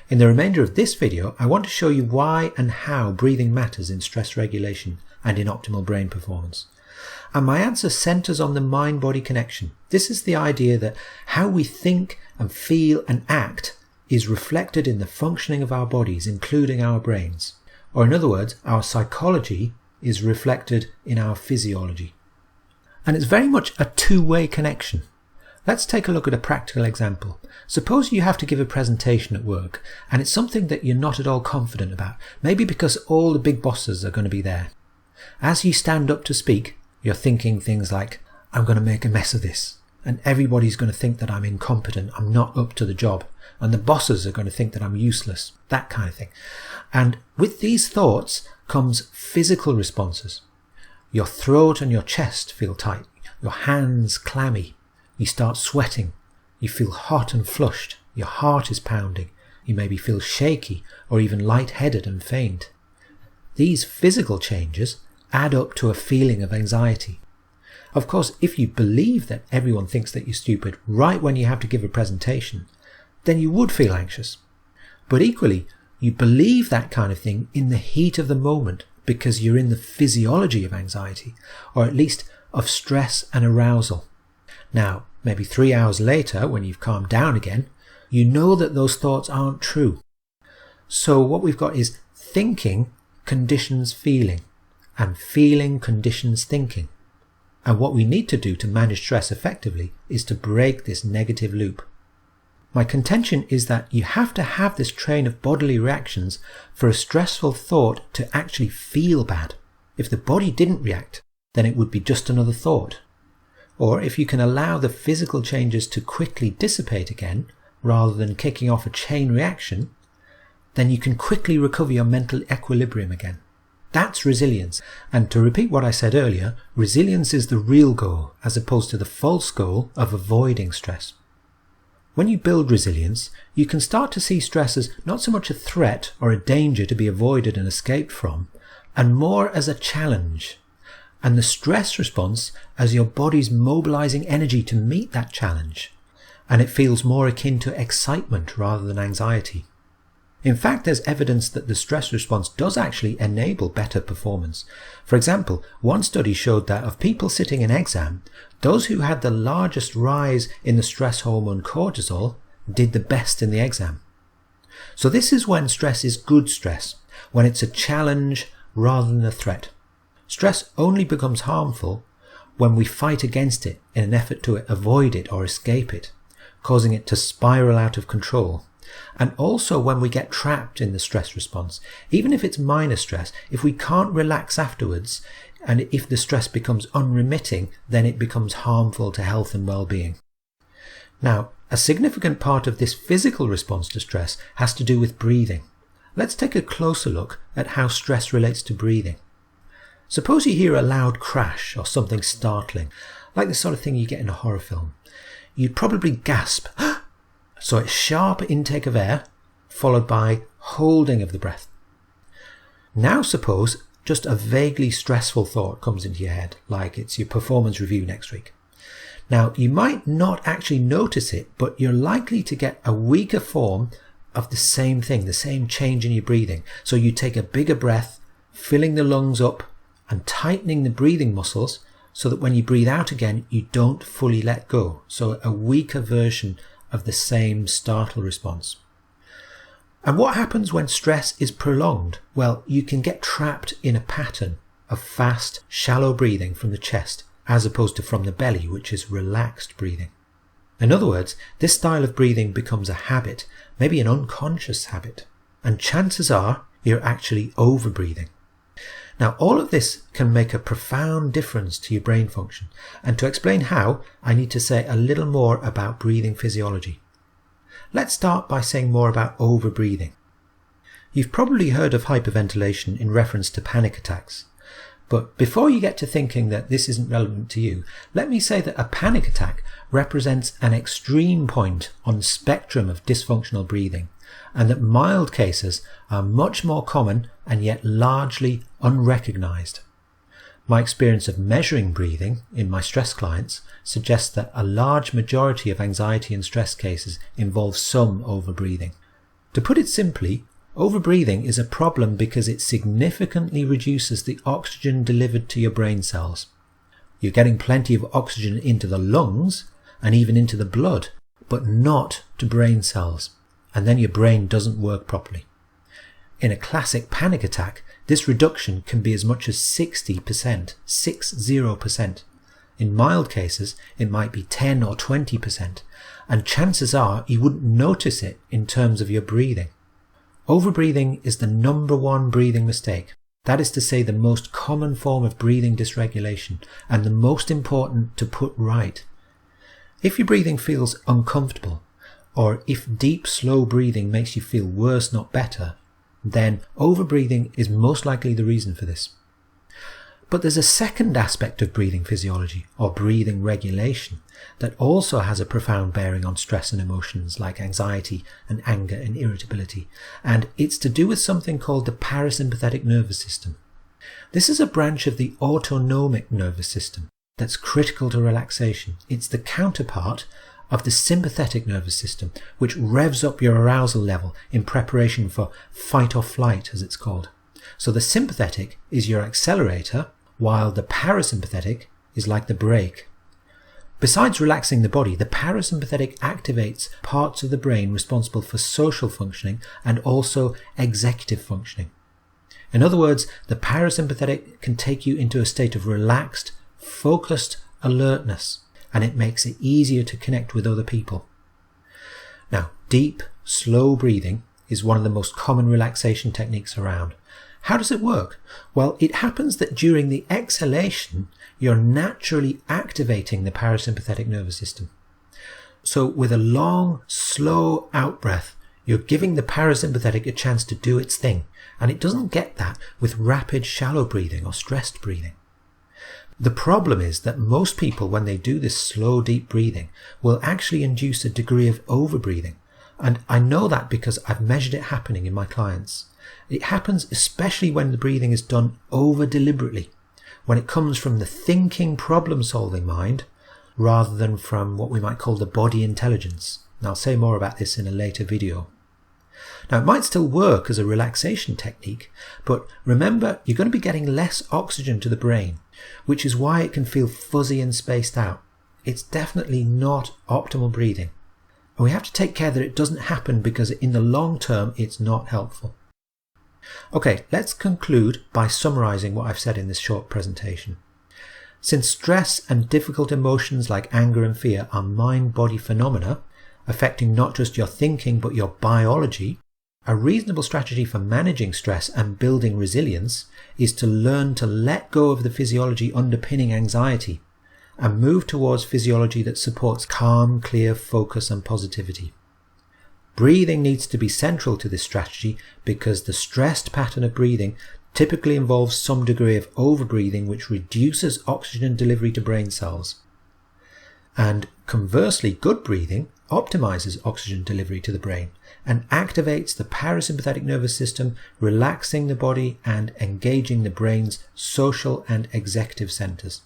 In the remainder of this video, I want to show you why and how breathing matters in stress regulation and in optimal brain performance. And my answer centers on the mind-body connection. This is the idea that how we think and feel and act is reflected in the functioning of our bodies, including our brains. Or in other words, our psychology is reflected in our physiology. And it's very much a two-way connection. Let's take a look at a practical example. Suppose you have to give a presentation at work and it's something that you're not at all confident about, maybe because all the big bosses are going to be there. As you stand up to speak, you're thinking things like, I'm going to make a mess of this, and everybody's going to think that I'm incompetent, I'm not up to the job, and the bosses are going to think that I'm useless, that kind of thing. And with these thoughts comes physical responses. Your throat and your chest feel tight, your hands clammy, you start sweating, you feel hot and flushed, your heart is pounding, you maybe feel shaky or even lightheaded and faint. These physical changes add up to a feeling of anxiety. Of course, if you believe that everyone thinks that you're stupid right when you have to give a presentation, then you would feel anxious. But equally, you believe that kind of thing in the heat of the moment because you're in the physiology of anxiety, or at least of stress and arousal. Now, maybe 3 hours later, when you've calmed down again, you know that those thoughts aren't true. So what we've got is thinking conditions feeling, and feeling conditions thinking. And what we need to do to manage stress effectively is to break this negative loop. My contention is that you have to have this train of bodily reactions for a stressful thought to actually feel bad. If the body didn't react, then it would be just another thought. Or if you can allow the physical changes to quickly dissipate again, rather than kicking off a chain reaction, then you can quickly recover your mental equilibrium again. That's resilience. And to repeat what I said earlier, resilience is the real goal, as opposed to the false goal of avoiding stress. When you build resilience, you can start to see stress as not so much a threat or a danger to be avoided and escaped from, and more as a challenge. And the stress response as your body's mobilizing energy to meet that challenge. And it feels more akin to excitement rather than anxiety. In fact, there's evidence that the stress response does actually enable better performance. For example, one study showed that of people sitting an exam, those who had the largest rise in the stress hormone cortisol did the best in the exam. So this is when stress is good stress, when it's a challenge rather than a threat. Stress only becomes harmful when we fight against it in an effort to avoid it or escape it, causing it to spiral out of control. And also when we get trapped in the stress response, even if it's minor stress, if we can't relax afterwards, and if the stress becomes unremitting, then it becomes harmful to health and well-being. Now, a significant part of this physical response to stress has to do with breathing. Let's take a closer look at how stress relates to breathing. Suppose you hear a loud crash or something startling, like the sort of thing you get in a horror film. You'd probably gasp. So it's sharp intake of air, followed by holding of the breath. Now suppose just a vaguely stressful thought comes into your head, like it's your performance review next week. Now, you might not actually notice it, but you're likely to get a weaker form of the same thing, the same change in your breathing. So you take a bigger breath, filling the lungs up and tightening the breathing muscles so that when you breathe out again, you don't fully let go. So a weaker version of the same startle response. And what happens when stress is prolonged? Well, you can get trapped in a pattern of fast, shallow breathing from the chest, as opposed to from the belly, which is relaxed breathing. In other words, this style of breathing becomes a habit, maybe an unconscious habit, and chances are you're actually over-breathing. Now, all of this can make a profound difference to your brain function, and to explain how, I need to say a little more about breathing physiology. Let's start by saying more about over-breathing. You've probably heard of hyperventilation in reference to panic attacks, but before you get to thinking that this isn't relevant to you, let me say that a panic attack represents an extreme point on the spectrum of dysfunctional breathing, and that mild cases are much more common and yet largely unrecognized. My experience of measuring breathing in my stress clients suggests that a large majority of anxiety and stress cases involve some overbreathing. To put it simply, overbreathing is a problem because it significantly reduces the oxygen delivered to your brain cells. You're getting plenty of oxygen into the lungs and even into the blood, but not to brain cells, and then your brain doesn't work properly. In a classic panic attack, this reduction can be as much as 60%, 60%. In mild cases, it might be 10 or 20%, and chances are you wouldn't notice it in terms of your breathing. Overbreathing is the number one breathing mistake. That is to say, the most common form of breathing dysregulation and the most important to put right. If your breathing feels uncomfortable, or if deep, slow breathing makes you feel worse, not better, then overbreathing is most likely the reason for this. But there's a second aspect of breathing physiology, or breathing regulation, that also has a profound bearing on stress and emotions like anxiety and anger and irritability, and it's to do with something called the parasympathetic nervous system. This is a branch of the autonomic nervous system that's critical to relaxation. It's the counterpart of the sympathetic nervous system, which revs up your arousal level in preparation for fight or flight, as it's called. So the sympathetic is your accelerator, while the parasympathetic is like the brake. Besides relaxing the body, the parasympathetic activates parts of the brain responsible for social functioning and also executive functioning. In other words, the parasympathetic can take you into a state of relaxed, focused alertness, and it makes it easier to connect with other people. Now, deep, slow breathing is one of the most common relaxation techniques around. How does it work? Well, it happens that during the exhalation, you're naturally activating the parasympathetic nervous system. So with a long, slow out-breath, you're giving the parasympathetic a chance to do its thing, and it doesn't get that with rapid, shallow breathing or stressed breathing. The problem is that most people, when they do this slow, deep breathing, will actually induce a degree of overbreathing. And I know that because I've measured it happening in my clients. It happens especially when the breathing is done over deliberately, when it comes from the thinking, problem-solving mind, rather than from what we might call the body intelligence. And I'll say more about this in a later video. Now, it might still work as a relaxation technique, but remember, you're going to be getting less oxygen to the brain, which is why it can feel fuzzy and spaced out. It's definitely not optimal breathing. And we have to take care that it doesn't happen because in the long term, it's not helpful. Okay, let's conclude by summarizing what I've said in this short presentation. Since stress and difficult emotions like anger and fear are mind-body phenomena, affecting not just your thinking but your biology, a reasonable strategy for managing stress and building resilience is to learn to let go of the physiology underpinning anxiety and move towards physiology that supports calm, clear focus and positivity. Breathing needs to be central to this strategy because the stressed pattern of breathing typically involves some degree of overbreathing which reduces oxygen delivery to brain cells. And conversely, good breathing optimizes oxygen delivery to the brain and activates the parasympathetic nervous system, relaxing the body and engaging the brain's social and executive centers.